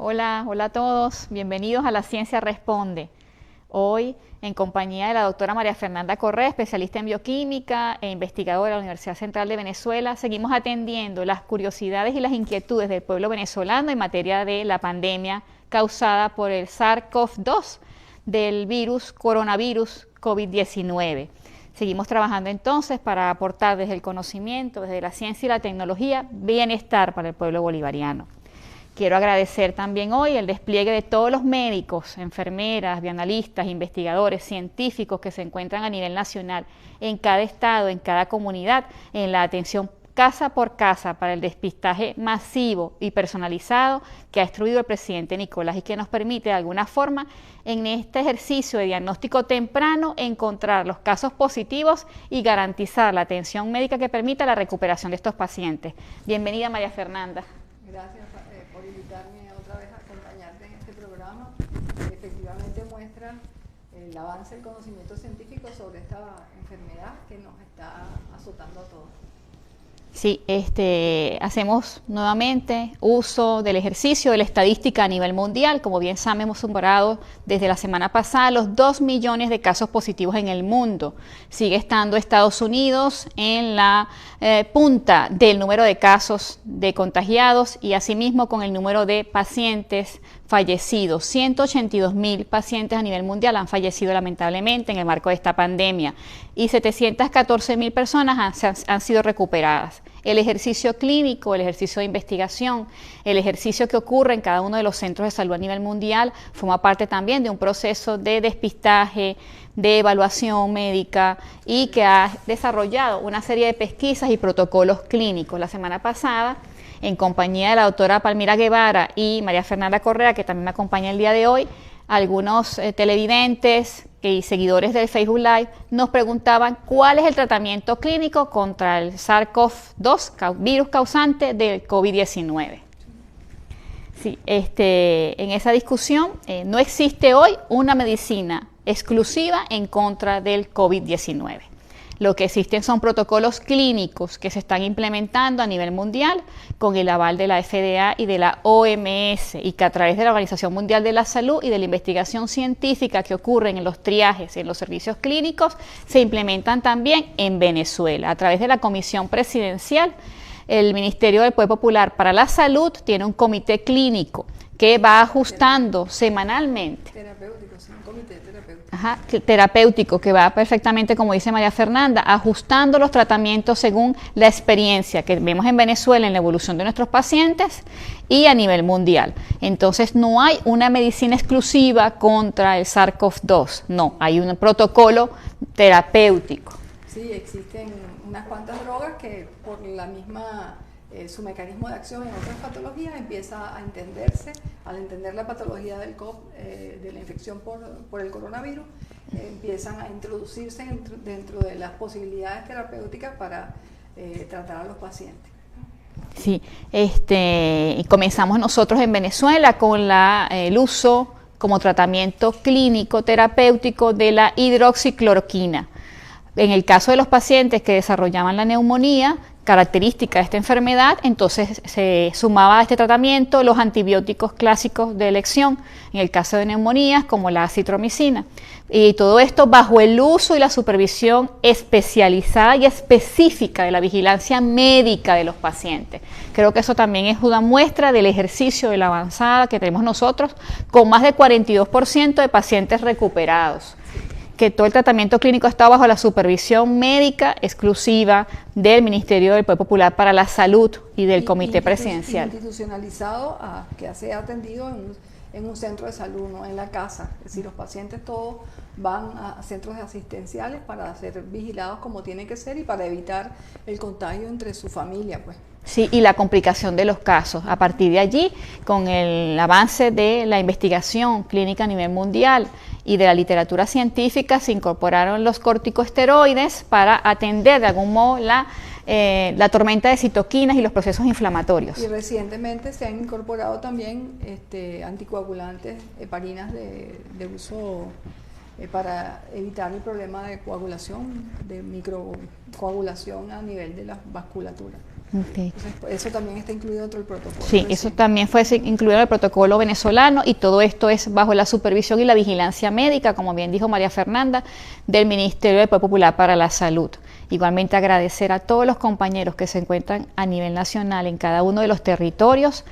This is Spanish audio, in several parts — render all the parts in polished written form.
Hola, hola a todos. Bienvenidos a La Ciencia Responde. Hoy, en compañía de la doctora María Fernanda Correa, especialista en bioquímica e investigadora de la Universidad Central de Venezuela, seguimos atendiendo las curiosidades y las inquietudes del pueblo venezolano en materia de la pandemia causada por el SARS-CoV-2 del coronavirus COVID-19. Seguimos trabajando entonces para aportar desde el conocimiento, desde la ciencia y la tecnología, bienestar para el pueblo bolivariano. Quiero agradecer también hoy el despliegue de todos los médicos, enfermeras, bioanalistas, investigadores, científicos que se encuentran a nivel nacional, en cada estado, en cada comunidad, en la atención casa por casa para el despistaje masivo y personalizado que ha instruido el presidente Nicolás y que nos permite de alguna forma en este ejercicio de diagnóstico temprano encontrar los casos positivos y garantizar la atención médica que permita la recuperación de estos pacientes. Bienvenida, María Fernanda. Gracias por invitarme otra vez a acompañarte en este programa. Efectivamente muestra el avance del conocimiento científico sobre esta enfermedad que nos está azotando a todos. Sí, hacemos nuevamente uso del ejercicio de la estadística a nivel mundial. Como bien saben, hemos superado desde la semana pasada los 2 millones de casos positivos en el mundo. Sigue estando Estados Unidos en la punta del número de casos de contagiados y asimismo con el número de pacientes fallecidos. 182.000 pacientes a nivel mundial han fallecido lamentablemente en el marco de esta pandemia y 714.000 personas han sido recuperadas. El ejercicio clínico, el ejercicio de investigación, el ejercicio que ocurre en cada uno de los centros de salud a nivel mundial forma parte también de un proceso de despistaje, de evaluación médica y que ha desarrollado una serie de pesquisas y protocolos clínicos. La semana pasada, en compañía de la doctora Palmira Guevara y María Fernanda Correa, que también me acompaña el día de hoy, algunos televidentes y seguidores del Facebook Live nos preguntaban cuál es el tratamiento clínico contra el SARS-CoV-2, virus causante del COVID-19. Sí, en esa discusión no existe hoy una medicina exclusiva en contra del COVID-19. Lo que existen son protocolos clínicos que se están implementando a nivel mundial con el aval de la FDA y de la OMS y que a través de la Organización Mundial de la Salud y de la investigación científica que ocurre en los triajes, en los servicios clínicos, se implementan también en Venezuela. A través de la Comisión Presidencial, el Ministerio del Poder Popular para la Salud tiene un comité clínico que va ajustando semanalmente. Terapéutico, sí, un comité terapéutico. Terapéutico, que va perfectamente, como dice María Fernanda, ajustando los tratamientos según la experiencia que vemos en Venezuela en la evolución de nuestros pacientes y a nivel mundial. Entonces no hay una medicina exclusiva contra el SARS-CoV-2, no, hay un protocolo terapéutico. Sí, existen unas cuantas drogas que por la misma su mecanismo de acción en otras patologías empieza a entenderse, al entender la patología del de la infección por el coronavirus, empiezan a introducirse dentro de las posibilidades terapéuticas para tratar a los pacientes. Sí, comenzamos nosotros en Venezuela con el uso como tratamiento clínico terapéutico de la hidroxicloroquina. En el caso de los pacientes que desarrollaban la neumonía, característica de esta enfermedad, entonces se sumaba a este tratamiento los antibióticos clásicos de elección, en el caso de neumonías como la acitromicina. Y todo esto bajo el uso y la supervisión especializada y específica de la vigilancia médica de los pacientes. Creo que eso también es una muestra del ejercicio de la avanzada que tenemos nosotros, con más del 42% de pacientes recuperados. Que todo el tratamiento clínico está bajo la supervisión médica exclusiva del Ministerio del Poder Popular para la Salud y del Comité Presidencial. Institucionalizado que sea atendido en un centro de salud, no en la casa. Es decir, los pacientes todos van a centros asistenciales para ser vigilados como tiene que ser y para evitar el contagio entre su familia, pues. Sí, y la complicación de los casos. A partir de allí, con el avance de la investigación clínica a nivel mundial y de la literatura científica, se incorporaron los corticosteroides para atender de algún modo la tormenta de citoquinas y los procesos inflamatorios. Y recientemente se han incorporado también anticoagulantes, heparinas de uso para evitar el problema de coagulación, de microcoagulación a nivel de la vasculatura. Okay. Entonces, eso también está incluido dentro del protocolo. Sí, eso también fue incluido en el protocolo venezolano y todo esto es bajo la supervisión y la vigilancia médica, como bien dijo María Fernanda, del Ministerio del Poder Popular para la Salud. Igualmente agradecer a todos los compañeros que se encuentran a nivel nacional en cada uno de los territorios,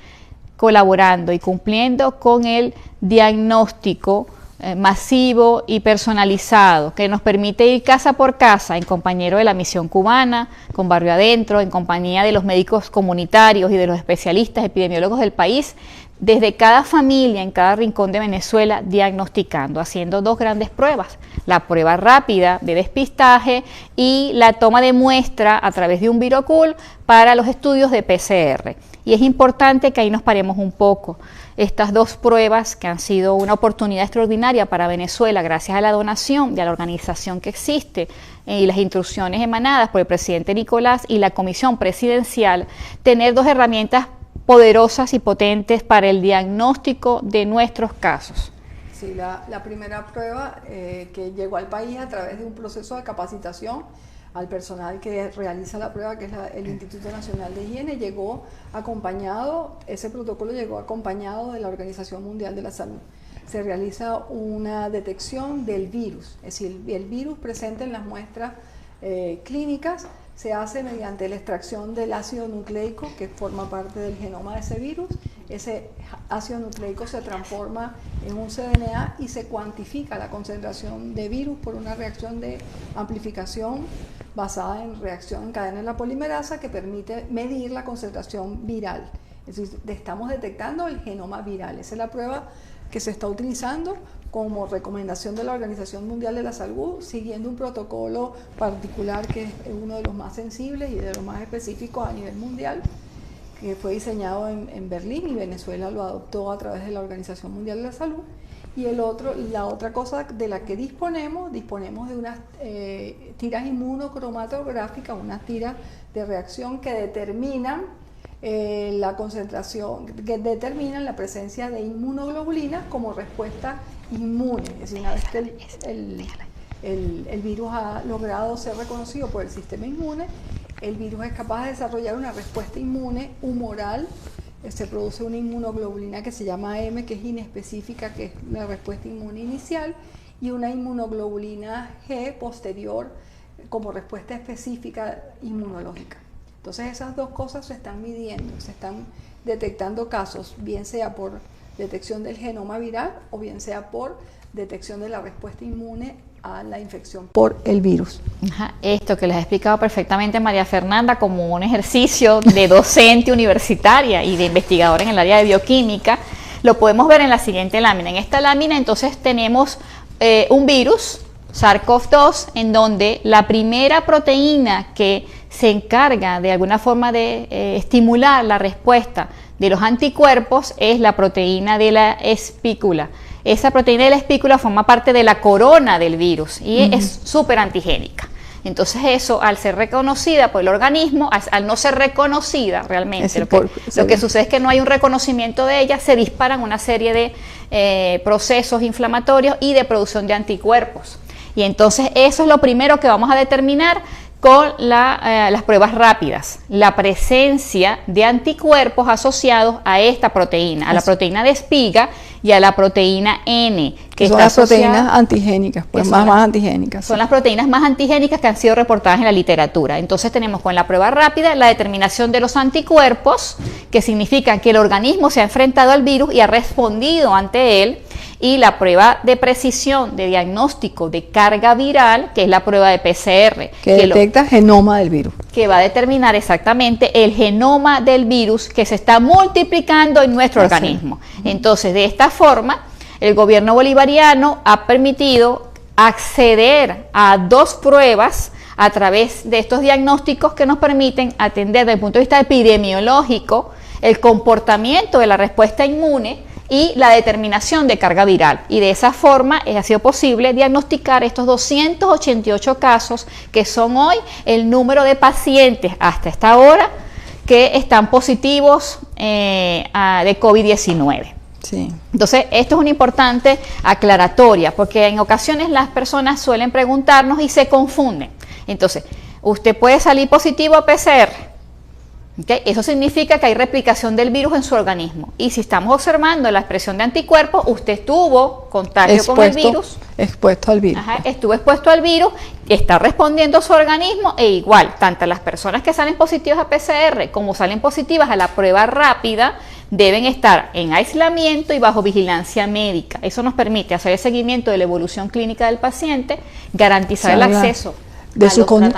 colaborando y cumpliendo con el diagnóstico masivo y personalizado que nos permite ir casa por casa en compañero de la misión cubana, con Barrio Adentro, en compañía de los médicos comunitarios y de los especialistas epidemiólogos del país, desde cada familia, en cada rincón de Venezuela, diagnosticando, haciendo dos grandes pruebas, la prueba rápida de despistaje y la toma de muestra a través de un virocul para los estudios de PCR. Y es importante que ahí nos paremos un poco. Estas dos pruebas que han sido una oportunidad extraordinaria para Venezuela gracias a la donación y a la organización que existe y las instrucciones emanadas por el presidente Nicolás y la comisión presidencial, tener dos herramientas poderosas y potentes para el diagnóstico de nuestros casos. Sí, la primera prueba que llegó al país a través de un proceso de capacitación al personal que realiza la prueba, que es el Instituto Nacional de Higiene, llegó acompañado, ese protocolo llegó acompañado de la Organización Mundial de la Salud. Se realiza una detección del virus, es decir, el virus presente en las muestras clínicas se hace mediante la extracción del ácido nucleico que forma parte del genoma de ese virus. Ese ácido nucleico se transforma en un cDNA y se cuantifica la concentración de virus por una reacción de amplificación basada en reacción en cadena de la polimerasa que permite medir la concentración viral. Es decir, estamos detectando el genoma viral. Esa es la prueba que se está utilizando como recomendación de la Organización Mundial de la Salud, siguiendo un protocolo particular que es uno de los más sensibles y de los más específicos a nivel mundial, que fue diseñado en Berlín y Venezuela lo adoptó a través de la Organización Mundial de la Salud. Y la otra cosa de la que disponemos de unas tiras inmunocromatográficas, unas tiras de reacción que determinan la concentración, que determinan la presencia de inmunoglobulinas como respuesta inmune. Es decir, una vez que el virus ha logrado ser reconocido por el sistema inmune, el virus es capaz de desarrollar una respuesta inmune humoral. Se produce una inmunoglobulina que se llama M, que es inespecífica, que es la respuesta inmune inicial, y una inmunoglobulina G posterior como respuesta específica inmunológica. Entonces esas dos cosas se están midiendo, se están detectando casos, bien sea por detección del genoma viral o bien sea por detección de la respuesta inmune a la infección por el virus. Ajá, esto que les ha explicado perfectamente María Fernanda como un ejercicio de docente universitaria y de investigadora en el área de bioquímica, lo podemos ver en la siguiente lámina. En esta lámina entonces tenemos un virus, SARS-CoV-2, en donde la primera proteína que se encarga de alguna forma de estimular la respuesta de los anticuerpos es la proteína de la espícula. Esa proteína de la espícula forma parte de la corona del virus y es súper antigénica. Entonces eso, al ser reconocida por el organismo, al no ser reconocida realmente, lo que sucede es que no hay un reconocimiento de ella, se disparan una serie de procesos inflamatorios y de producción de anticuerpos. Y entonces eso es lo primero que vamos a determinar con las pruebas rápidas, la presencia de anticuerpos asociados a esta proteína, a la proteína de espiga y a la proteína N, que son las proteínas antigénicas, pues más antigénicas. Son las proteínas más antigénicas que han sido reportadas en la literatura. Entonces tenemos con la prueba rápida la determinación de los anticuerpos, que significa que el organismo se ha enfrentado al virus y ha respondido ante él, y la prueba de precisión de diagnóstico de carga viral, que es la prueba de PCR. Que detecta genoma del virus. Que va a determinar exactamente el genoma del virus que se está multiplicando en nuestro organismo. Entonces, de esta forma, el gobierno bolivariano ha permitido acceder a dos pruebas a través de estos diagnósticos que nos permiten atender desde el punto de vista epidemiológico el comportamiento de la respuesta inmune y la determinación de carga viral. Y de esa forma ha sido posible diagnosticar estos 288 casos que son hoy el número de pacientes hasta esta hora que están positivos de COVID-19. Sí. Entonces, esto es una importante aclaratoria, porque en ocasiones las personas suelen preguntarnos y se confunden. Entonces, usted puede salir positivo a PCR. ¿Okay? Eso significa que hay replicación del virus en su organismo. Y si estamos observando la expresión de anticuerpos, usted estuvo contagio con el virus. Expuesto al virus. Ajá, estuvo expuesto al virus, está respondiendo su organismo e igual, tanto las personas que salen positivas a PCR como salen positivas a la prueba rápida, deben estar en aislamiento y bajo vigilancia médica. Eso nos permite hacer el seguimiento de la evolución clínica del paciente, garantizar el acceso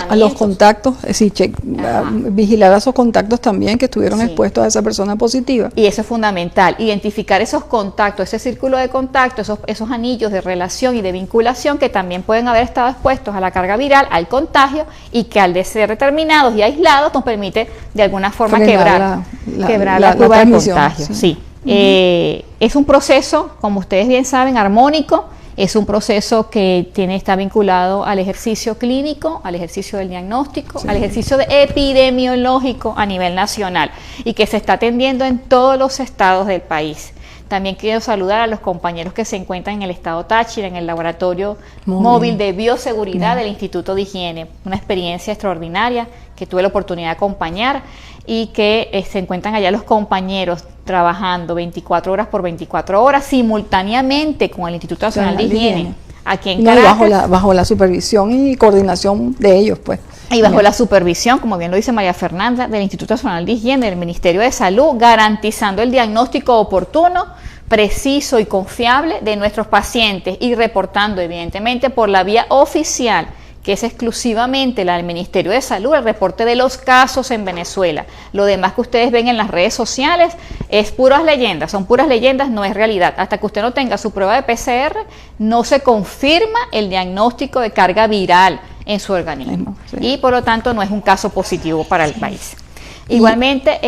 a los contactos, es decir, vigilar a esos contactos también que estuvieron expuestos a esa persona positiva. Y eso es fundamental, identificar esos contactos, ese círculo de contacto, esos anillos de relación y de vinculación que también pueden haber estado expuestos a la carga viral, al contagio, y que al de ser determinados y aislados nos permite de alguna forma quebrar la curva de contagio. Sí. Es un proceso, como ustedes bien saben, armónico. Es un proceso que está vinculado al ejercicio clínico, al ejercicio del diagnóstico, al ejercicio epidemiológico a nivel nacional y que se está atendiendo en todos los estados del país. También quiero saludar a los compañeros que se encuentran en el estado Táchira, en el laboratorio móvil de bioseguridad del Instituto de Higiene. Una experiencia extraordinaria que tuve la oportunidad de acompañar y que se encuentran allá los compañeros trabajando 24 horas por 24 horas simultáneamente con el Instituto Nacional de Higiene. Aquí en Caracas. Bajo la supervisión y coordinación de ellos, pues. Y bajo la supervisión, como bien lo dice María Fernanda, del Instituto Nacional de Higiene, del Ministerio de Salud, garantizando el diagnóstico oportuno, preciso y confiable de nuestros pacientes y reportando, evidentemente, por la vía oficial, que es exclusivamente la del Ministerio de Salud, el reporte de los casos en Venezuela. Lo demás que ustedes ven en las redes sociales es puras leyendas, son puras leyendas, no es realidad. Hasta que usted no tenga su prueba de PCR, no se confirma el diagnóstico de carga viral en su organismo. Y por lo tanto no es un caso positivo para el país. Igualmente,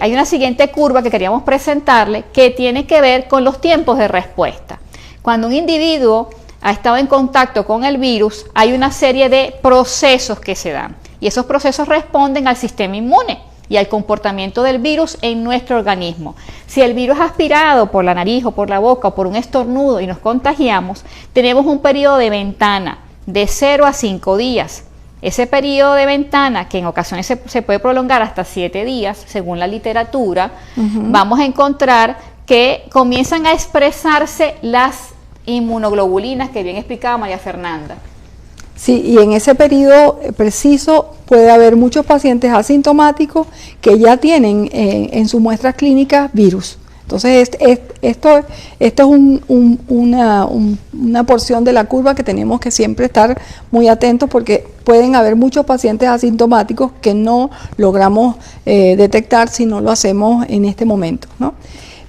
hay una siguiente curva que queríamos presentarle que tiene que ver con los tiempos de respuesta. Cuando un individuo ha estado en contacto con el virus, hay una serie de procesos que se dan y esos procesos responden al sistema inmune y al comportamiento del virus en nuestro organismo. Si el virus es aspirado por la nariz o por la boca o por un estornudo y nos contagiamos, tenemos un periodo de ventana de 0 a 5 días. Ese periodo de ventana, que en ocasiones se puede prolongar hasta 7 días, según la literatura, vamos a encontrar que comienzan a expresarse las inmunoglobulinas que bien explicaba María Fernanda. Sí, y en ese periodo preciso puede haber muchos pacientes asintomáticos que ya tienen en sus muestras clínicas virus. Entonces, esto es una porción de la curva que tenemos que siempre estar muy atentos porque pueden haber muchos pacientes asintomáticos que no logramos detectar si no lo hacemos en este momento, ¿no?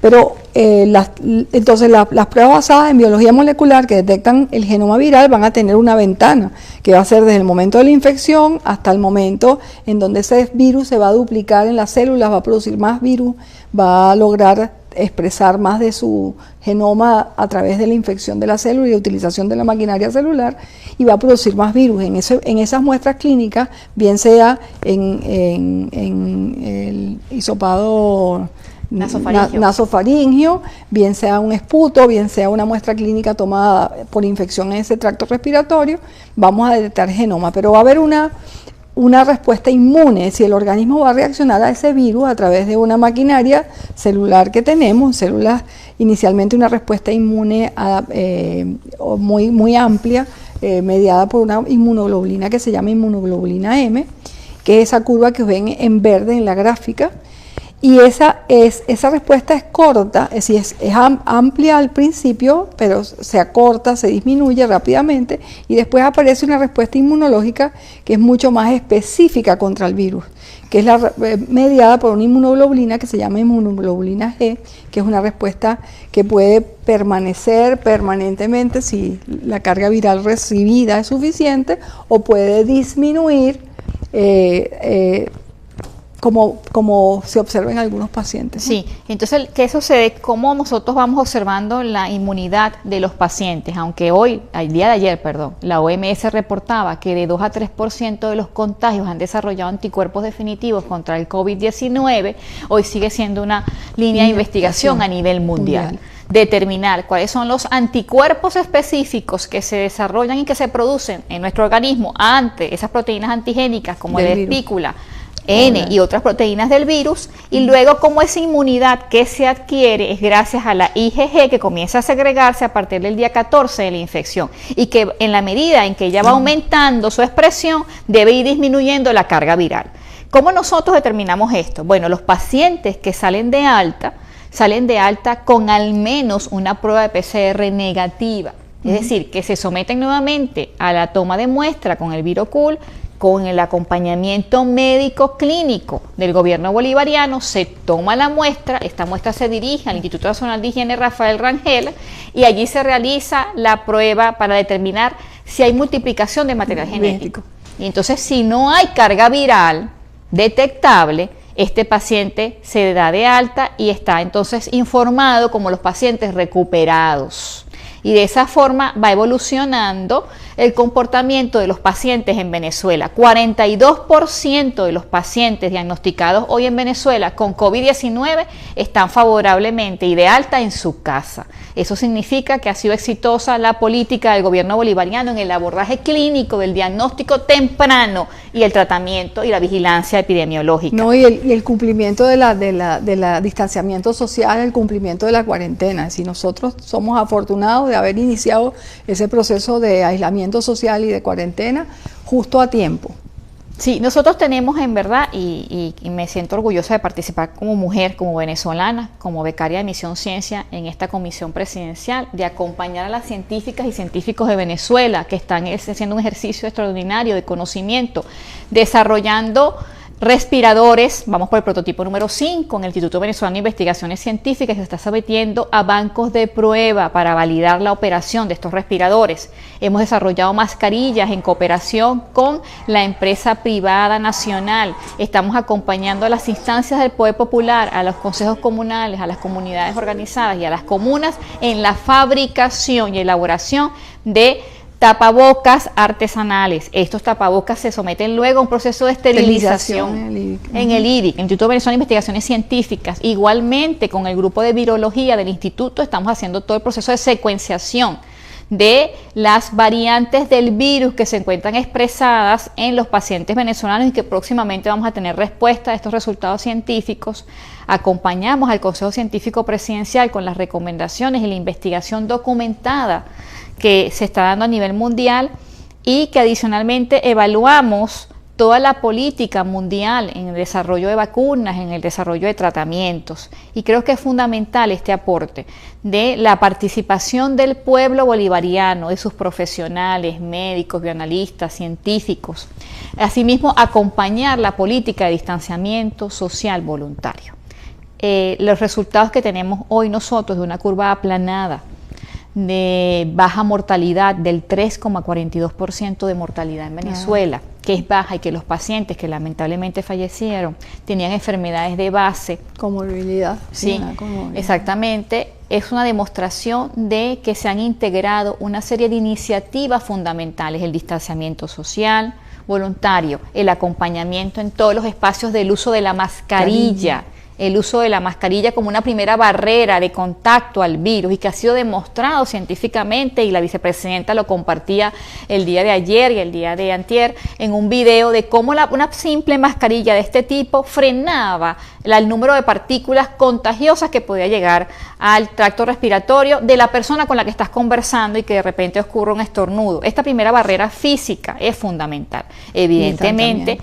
Pero entonces las pruebas basadas en biología molecular que detectan el genoma viral van a tener una ventana que va a ser desde el momento de la infección hasta el momento en donde ese virus se va a duplicar en las células, va a producir más virus, va a lograr expresar más de su genoma a través de la infección de la célula y la utilización de la maquinaria celular y va a producir más virus. En esas muestras clínicas, bien sea en el hisopado nasofaringio, bien sea un esputo, bien sea una muestra clínica tomada por infección en ese tracto respiratorio, vamos a detectar genoma, pero va a haber una respuesta inmune, si el organismo va a reaccionar a ese virus a través de una maquinaria celular que tenemos, células, inicialmente una respuesta inmune muy amplia, mediada por una inmunoglobulina que se llama inmunoglobulina M, que es esa curva que ven en verde en la gráfica. Y esa respuesta es corta, es decir, es amplia al principio, pero se acorta, se disminuye rápidamente y después aparece una respuesta inmunológica que es mucho más específica contra el virus, que es mediada por una inmunoglobulina que se llama inmunoglobulina G, que es una respuesta que puede permanecer permanentemente si la carga viral recibida es suficiente o puede disminuir como se observa en algunos pacientes, ¿no? Sí, entonces, ¿qué sucede? ¿Cómo nosotros vamos observando la inmunidad de los pacientes? Aunque hoy, el día de ayer, perdón, la OMS reportaba que de 2 a 3% de los contagios han desarrollado anticuerpos definitivos contra el COVID-19, hoy sigue siendo una línea de investigación a nivel mundial. Determinar cuáles son los anticuerpos específicos que se desarrollan y que se producen en nuestro organismo ante esas proteínas antigénicas como la espícula, N y otras proteínas del virus, y luego cómo esa inmunidad que se adquiere es gracias a la IgG que comienza a segregarse a partir del día 14 de la infección y que en la medida en que ella va aumentando su expresión debe ir disminuyendo la carga viral. ¿Cómo nosotros determinamos esto? Bueno, los pacientes que salen de alta con al menos una prueba de PCR negativa, es decir, que se someten nuevamente a la toma de muestra con el ViroCool, con el acompañamiento médico clínico del gobierno bolivariano, se toma la muestra, esta muestra se dirige al Instituto Nacional de Higiene Rafael Rangel y allí se realiza la prueba para determinar si hay multiplicación de material genético. Y entonces, si no hay carga viral detectable, este paciente se da de alta y está entonces informado como los pacientes recuperados. Y de esa forma va evolucionando el comportamiento de los pacientes en Venezuela. 42% de los pacientes diagnosticados hoy en Venezuela con COVID-19 están favorablemente y de alta en su casa. Eso significa que ha sido exitosa la política del gobierno bolivariano en el abordaje clínico del diagnóstico temprano y el tratamiento y la vigilancia epidemiológica. No, y el cumplimiento de la distanciamiento social, el cumplimiento de la cuarentena. Si nosotros somos afortunados de haber iniciado ese proceso de aislamiento social y de cuarentena justo a tiempo. Sí, nosotros tenemos en verdad, y me siento orgullosa de participar como mujer, como venezolana, como becaria de Misión Ciencia en esta comisión presidencial, de acompañar a las científicas y científicos de Venezuela que están haciendo un ejercicio extraordinario de conocimiento, desarrollando respiradores. Vamos por el prototipo número 5 en el Instituto Venezolano de Investigaciones Científicas, que se está sometiendo a bancos de prueba para validar la operación de estos respiradores. Hemos desarrollado mascarillas en cooperación con la empresa privada nacional. Estamos acompañando a las instancias del poder popular, a los consejos comunales, a las comunidades organizadas y a las comunas en la fabricación y elaboración de tapabocas artesanales. Estos tapabocas se someten luego a un proceso de esterilización en el IDIC, el Instituto Venezolano de Investigaciones Científicas. Igualmente, con el grupo de virología del instituto, estamos haciendo todo el proceso de secuenciación de las variantes del virus que se encuentran expresadas en los pacientes venezolanos y que próximamente vamos a tener respuesta a estos resultados científicos. Acompañamos al Consejo Científico Presidencial con las recomendaciones y la investigación documentada que se está dando a nivel mundial y que adicionalmente evaluamos toda la política mundial en el desarrollo de vacunas, en el desarrollo de tratamientos. Y creo que es fundamental este aporte de la participación del pueblo bolivariano, de sus profesionales, médicos, bioanalistas, científicos. Asimismo, acompañar la política de distanciamiento social voluntario. Los resultados que tenemos hoy nosotros de una curva aplanada, de baja mortalidad del 3,42% de mortalidad en Venezuela, que es baja y que los pacientes que lamentablemente fallecieron tenían enfermedades de base. Comorbilidad. Sí, exactamente. Es una demostración de que se han integrado una serie de iniciativas fundamentales, el distanciamiento social, voluntario, el acompañamiento en todos los espacios del uso de la mascarilla, el uso de la mascarilla como una primera barrera de contacto al virus y que ha sido demostrado científicamente, y la vicepresidenta lo compartía el día de ayer y el día de antier en un video de cómo una simple mascarilla de este tipo frenaba el número de partículas contagiosas que podía llegar al tracto respiratorio de la persona con la que estás conversando y que de repente ocurre un estornudo. Esta primera barrera física es fundamental. Evidentemente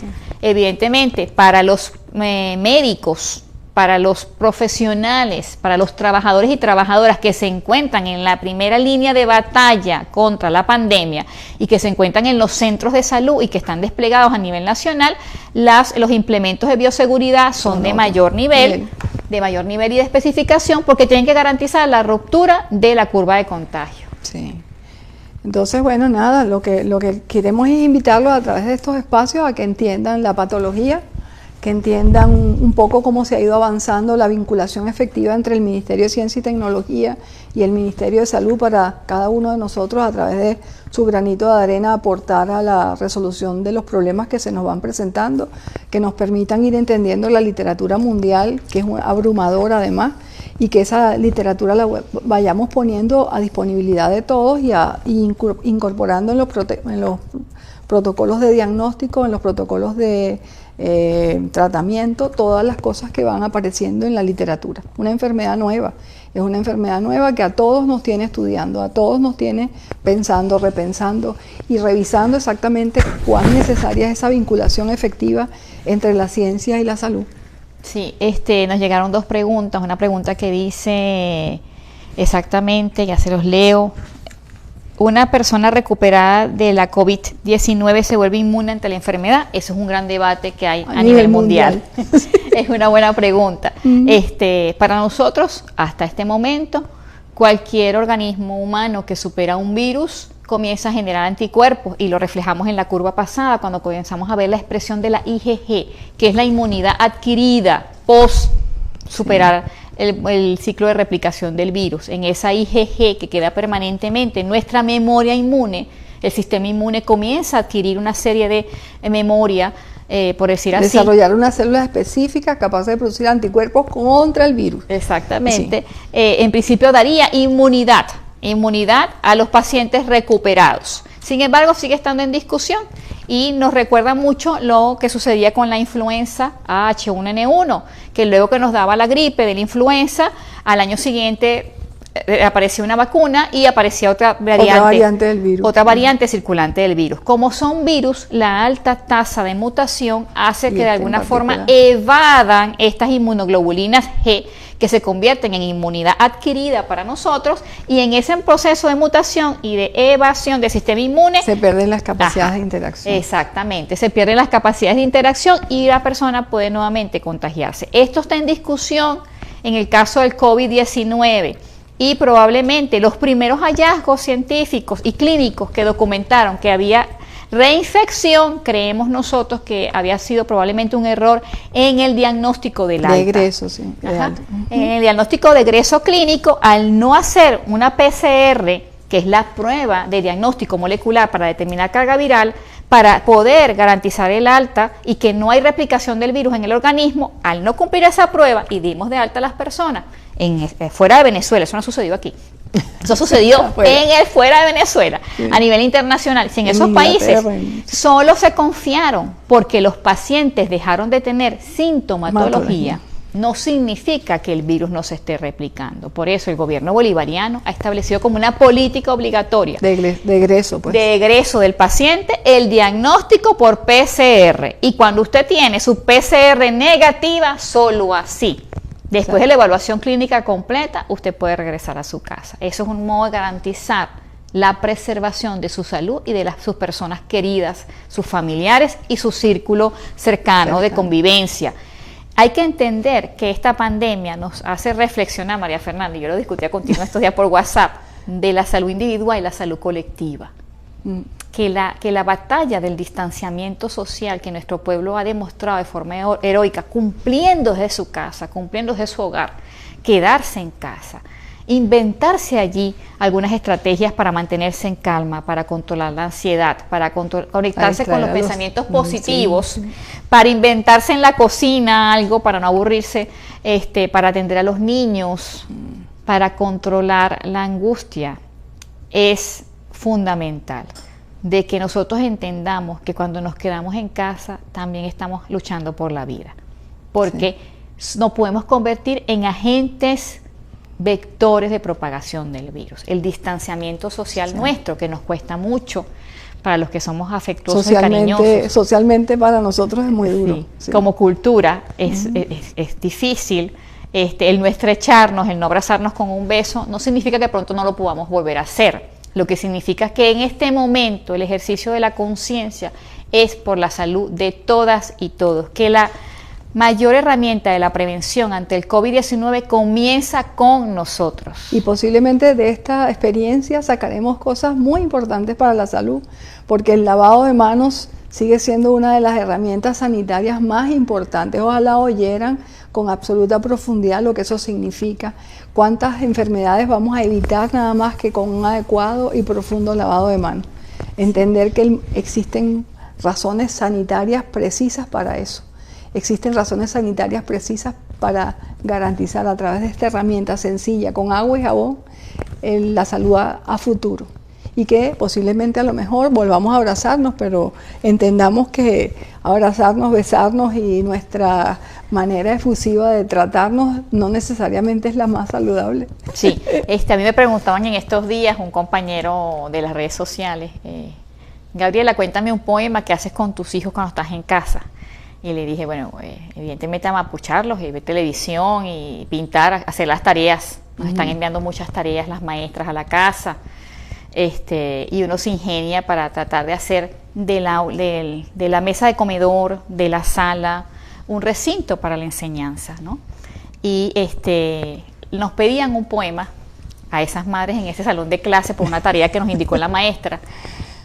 para los médicos, para los profesionales, para los trabajadores y trabajadoras que se encuentran en la primera línea de batalla contra la pandemia y que se encuentran en los centros de salud y que están desplegados a nivel nacional, los implementos de bioseguridad son de mayor nivel y de especificación, porque tienen que garantizar la ruptura de la curva de contagio. Sí. Entonces, bueno, nada, lo que queremos es invitarlos a través de estos espacios a que entiendan la patología, que entiendan un poco cómo se ha ido avanzando la vinculación efectiva entre el Ministerio de Ciencia y Tecnología y el Ministerio de Salud para cada uno de nosotros, a través de su granito de arena, aportar a la resolución de los problemas que se nos van presentando, que nos permitan ir entendiendo la literatura mundial, que es abrumadora además, y que esa literatura la vayamos poniendo a disponibilidad de todos y incorporando en los protocolos de diagnóstico, en los protocolos de tratamiento, todas las cosas que van apareciendo en la literatura. Una enfermedad nueva, es una enfermedad nueva que a todos nos tiene estudiando, a todos nos tiene pensando, repensando y revisando exactamente cuán necesaria es esa vinculación efectiva entre la ciencia y la salud. Sí, nos llegaron dos preguntas. Una pregunta que dice exactamente, ya se los leo. ¿Una persona recuperada de la COVID-19 se vuelve inmune ante la enfermedad? Eso es un gran debate que hay a nivel mundial. Es una buena pregunta. Para nosotros, hasta este momento, cualquier organismo humano que supera un virus comienza a generar anticuerpos, y lo reflejamos en la curva pasada cuando comenzamos a ver la expresión de la IgG, que es la inmunidad adquirida post superar el ciclo de replicación del virus. En esa IgG que queda permanentemente en nuestra memoria inmune, el sistema inmune comienza a adquirir una serie de memoria, por decir así. Desarrollar una célula específica capaz de producir anticuerpos contra el virus. Exactamente. Sí. En principio daría inmunidad a los pacientes recuperados. Sin embargo, sigue estando en discusión y nos recuerda mucho lo que sucedía con la influenza H1N1, que luego que nos daba la gripe de la influenza, al año siguiente aparecía una vacuna y aparecía otra variante del virus. Otra variante circulante del virus. Como son virus, la alta tasa de mutación hace que de alguna forma evadan estas inmunoglobulinas G, que se convierten en inmunidad adquirida para nosotros, y en ese proceso de mutación y de evasión del sistema inmune se pierden las capacidades de interacción. Exactamente, se pierden las capacidades de interacción y la persona puede nuevamente contagiarse. Esto está en discusión en el caso del COVID-19 y probablemente los primeros hallazgos científicos y clínicos que documentaron que había reinfección, creemos nosotros que había sido probablemente un error en el diagnóstico del alta. De egreso, sí. En el diagnóstico de egreso clínico, al no hacer una PCR, que es la prueba de diagnóstico molecular para determinar carga viral, para poder garantizar el alta y que no hay replicación del virus en el organismo, al no cumplir esa prueba y dimos de alta a las personas fuera de Venezuela, eso no sucedió aquí. Eso sucedió fuera de Venezuela, sí, a nivel internacional. Si en esos países solo se confiaron porque los pacientes dejaron de tener sintomatología, no significa que el virus no se esté replicando. Por eso el gobierno bolivariano ha establecido como una política obligatoria de egreso, de egreso del paciente el diagnóstico por PCR. Y cuando usted tiene su PCR negativa, solo así, después de la evaluación clínica completa, usted puede regresar a su casa. Eso es un modo de garantizar la preservación de su salud y de sus personas queridas, sus familiares y su círculo cercano de convivencia. Hay que entender que esta pandemia nos hace reflexionar, María Fernanda, y yo lo discutía contigo estos días por WhatsApp, de la salud individual y la salud colectiva. Que la batalla del distanciamiento social que nuestro pueblo ha demostrado de forma heroica, cumpliendo desde su casa, cumpliendo desde su hogar, quedarse en casa, inventarse allí algunas estrategias para mantenerse en calma, para controlar la ansiedad, para conectarse con los pensamientos positivos, para inventarse en la cocina algo para no aburrirse, para atender a los niños, para controlar la angustia, es fundamental de que nosotros entendamos que cuando nos quedamos en casa también estamos luchando por la vida, porque nos podemos convertir en agentes vectores de propagación del virus. El distanciamiento social nuestro, que nos cuesta mucho para los que somos afectuosos y cariñosos. Socialmente para nosotros es muy duro. Como cultura es difícil. El no estrecharnos, el no abrazarnos con un beso, no significa que pronto no lo podamos volver a hacer. Lo que significa que en este momento el ejercicio de la conciencia es por la salud de todas y todos, que la mayor herramienta de la prevención ante el COVID-19 comienza con nosotros. Y posiblemente de esta experiencia sacaremos cosas muy importantes para la salud, porque el lavado de manos sigue siendo una de las herramientas sanitarias más importantes. Ojalá oyeran con absoluta profundidad lo que eso significa, cuántas enfermedades vamos a evitar nada más que con un adecuado y profundo lavado de manos. Entender que existen razones sanitarias precisas para eso. Existen razones sanitarias precisas para garantizar a través de esta herramienta sencilla, con agua y jabón, la salud a futuro. Y que posiblemente a lo mejor volvamos a abrazarnos, pero entendamos que abrazarnos, besarnos y nuestra manera efusiva de tratarnos no necesariamente es la más saludable. Sí, a mí me preguntaban en estos días un compañero de las redes sociales, Gabriela, cuéntame un poema que haces con tus hijos cuando estás en casa. Y le dije, bueno, evidentemente amapucharlos y ver televisión y pintar, hacer las tareas. Nos están enviando muchas tareas las maestras a la casa. Y uno se ingenia para tratar de hacer de la mesa de comedor, de la sala, un recinto para la enseñanza, ¿no? Y nos pedían un poema a esas madres en ese salón de clase por una tarea que nos indicó la maestra.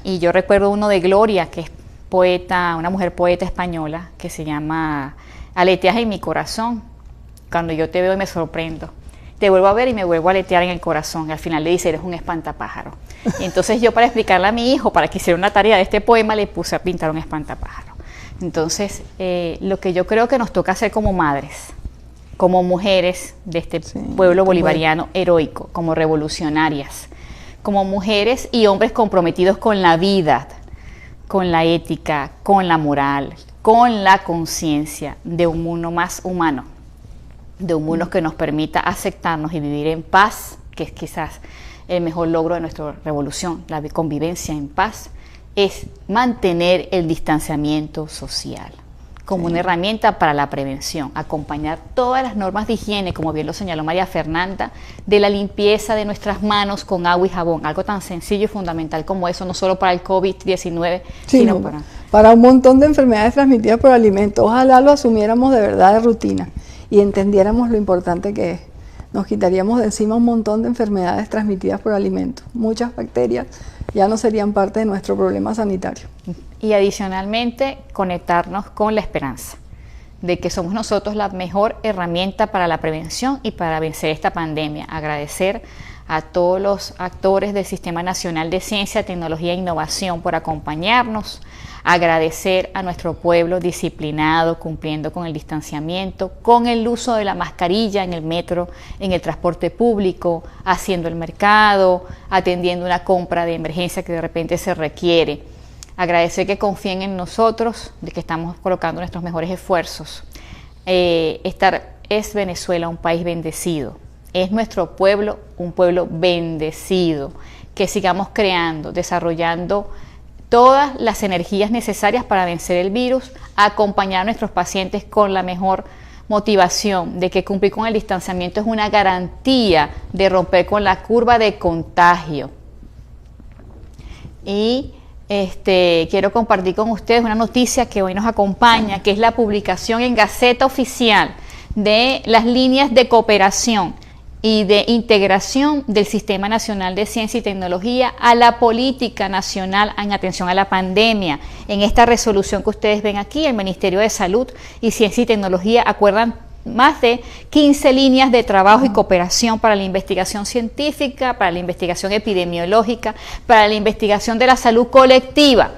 Y yo recuerdo uno de Gloria, que es poeta, una mujer poeta española, que se llama Aleteas en mi corazón. Cuando yo te veo y me sorprendo. Te vuelvo a ver y me vuelvo a aletear en el corazón. Y al final le dice, eres un espantapájaro. Y entonces yo, para explicarle a mi hijo, para que hiciera una tarea de este poema, le puse a pintar un espantapájaro. Entonces, lo que yo creo que nos toca hacer como madres, como mujeres de este pueblo bolivariano heroico, como revolucionarias, como mujeres y hombres comprometidos con la vida, con la ética, con la moral, con la conciencia de un mundo más humano, de un mundo que nos permita aceptarnos y vivir en paz, que es quizás el mejor logro de nuestra revolución, la convivencia en paz, es mantener el distanciamiento social como una herramienta para la prevención, acompañar todas las normas de higiene, como bien lo señaló María Fernanda, de la limpieza de nuestras manos con agua y jabón, algo tan sencillo y fundamental como eso, no solo para el COVID-19, sino para un montón de enfermedades transmitidas por alimentos. Ojalá lo asumiéramos de verdad de rutina y entendiéramos lo importante que es. Nos quitaríamos de encima un montón de enfermedades transmitidas por alimentos. Muchas bacterias ya no serían parte de nuestro problema sanitario. Y adicionalmente, conectarnos con la esperanza de que somos nosotros la mejor herramienta para la prevención y para vencer esta pandemia. Agradecer a todos los actores del Sistema Nacional de Ciencia, Tecnología e Innovación por acompañarnos. Agradecer a nuestro pueblo disciplinado, cumpliendo con el distanciamiento, con el uso de la mascarilla en el metro, en el transporte público, haciendo el mercado, atendiendo una compra de emergencia que de repente se requiere. Agradecer que confíen en nosotros, de que estamos colocando nuestros mejores esfuerzos. Es Venezuela un país bendecido, es nuestro pueblo un pueblo bendecido, que sigamos creando, desarrollando todas las energías necesarias para vencer el virus, acompañar a nuestros pacientes con la mejor motivación de que cumplir con el distanciamiento es una garantía de romper con la curva de contagio. Y quiero compartir con ustedes una noticia que hoy nos acompaña, que es la publicación en Gaceta Oficial de las líneas de cooperación y de integración del Sistema Nacional de Ciencia y Tecnología a la política nacional en atención a la pandemia. En esta resolución que ustedes ven aquí, el Ministerio de Salud y Ciencia y Tecnología acuerdan más de 15 líneas de trabajo y cooperación para la investigación científica, para la investigación epidemiológica, para la investigación de la salud colectiva,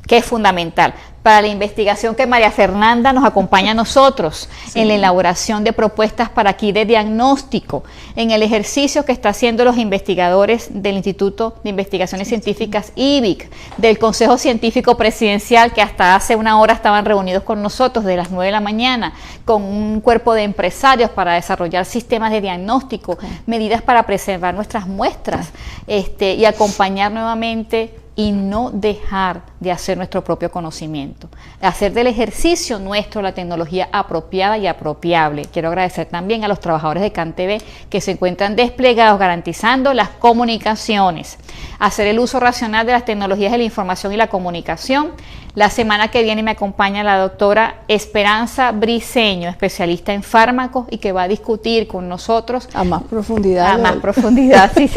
que es fundamental, para la investigación que María Fernanda nos acompaña a nosotros, en la elaboración de propuestas para aquí de diagnóstico, en el ejercicio que están haciendo los investigadores del Instituto de Investigaciones Científicas IBIC, del Consejo Científico Presidencial, que hasta hace una hora estaban reunidos con nosotros de las 9 de la mañana, con un cuerpo de empresarios para desarrollar sistemas de diagnóstico, medidas para preservar nuestras muestras y acompañar nuevamente y no dejar de hacer nuestro propio conocimiento, hacer del ejercicio nuestro la tecnología apropiada y apropiable. Quiero agradecer también a los trabajadores de CanTV que se encuentran desplegados garantizando las comunicaciones, hacer el uso racional de las tecnologías de la información y la comunicación. La semana que viene me acompaña la doctora Esperanza Briceño, especialista en fármacos y que va a discutir con nosotros a más profundidad. A más profundidad, sí.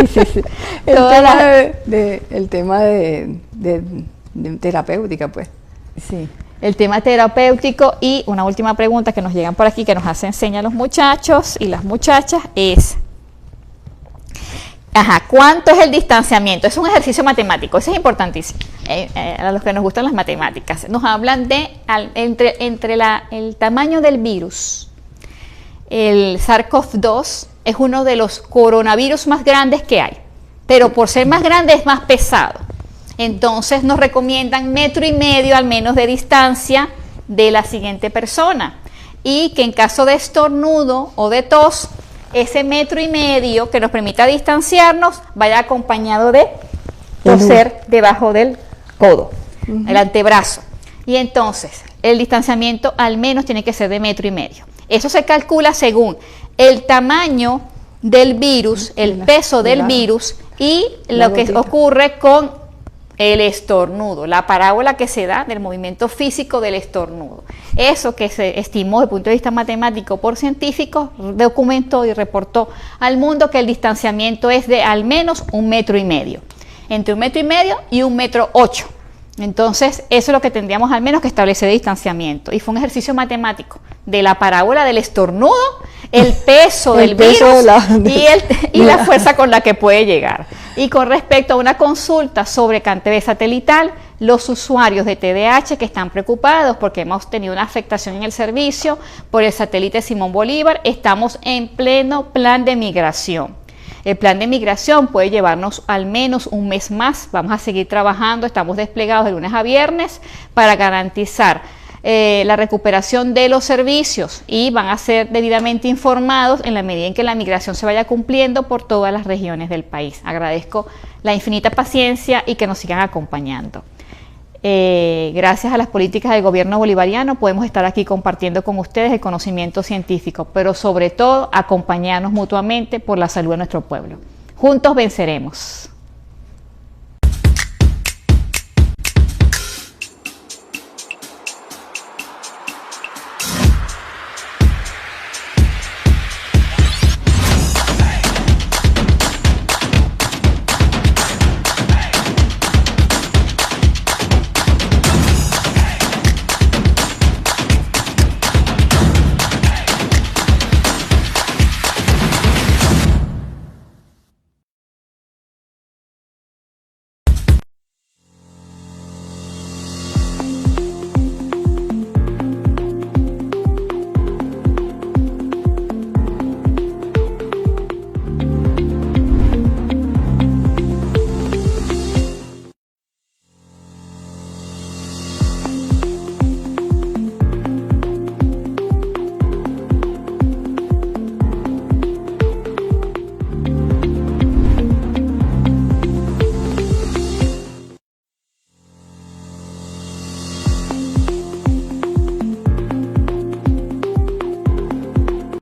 El tema de terapéutica, pues. Sí. El tema terapéutico. Y una última pregunta que nos llegan por aquí, que nos hacen señas los muchachos y las muchachas, es: ¿cuánto es el distanciamiento? Es un ejercicio matemático, eso es importantísimo. A los que nos gustan las matemáticas, nos hablan de el tamaño del virus. El SARS-CoV-2 es uno de los coronavirus más grandes que hay, pero por ser más grande es más pesado. Entonces nos recomiendan 1,5 metros al menos de distancia de la siguiente persona, y que en caso de estornudo o de tos, ese 1,5 metros que nos permita distanciarnos vaya acompañado de toser debajo del codo, el antebrazo. Y entonces el distanciamiento al menos tiene que ser de 1,5 metros. Eso se calcula según el tamaño del virus, el peso del virus y lo que ocurre con el estornudo, la parábola que se da del movimiento físico del estornudo. Eso que se estimó desde el punto de vista matemático por científicos, documentó y reportó al mundo que el distanciamiento es de al menos 1,5 metros, entre 1,5 metros y 1,8 metros. Entonces, eso es lo que tendríamos al menos que establecer de distanciamiento. Y fue un ejercicio matemático de la parábola del estornudo, el peso del virus y la fuerza con la que puede llegar. Y con respecto a una consulta sobre CanTV satelital, los usuarios de TDAH que están preocupados porque hemos tenido una afectación en el servicio por el satélite Simón Bolívar, estamos en pleno plan de migración. El plan de migración puede llevarnos al menos un mes más. Vamos a seguir trabajando, estamos desplegados de lunes a viernes para garantizar la recuperación de los servicios, y van a ser debidamente informados en la medida en que la migración se vaya cumpliendo por todas las regiones del país. Agradezco la infinita paciencia y que nos sigan acompañando. Gracias a las políticas del gobierno bolivariano podemos estar aquí compartiendo con ustedes el conocimiento científico, pero sobre todo acompañarnos mutuamente por la salud de nuestro pueblo. Juntos venceremos.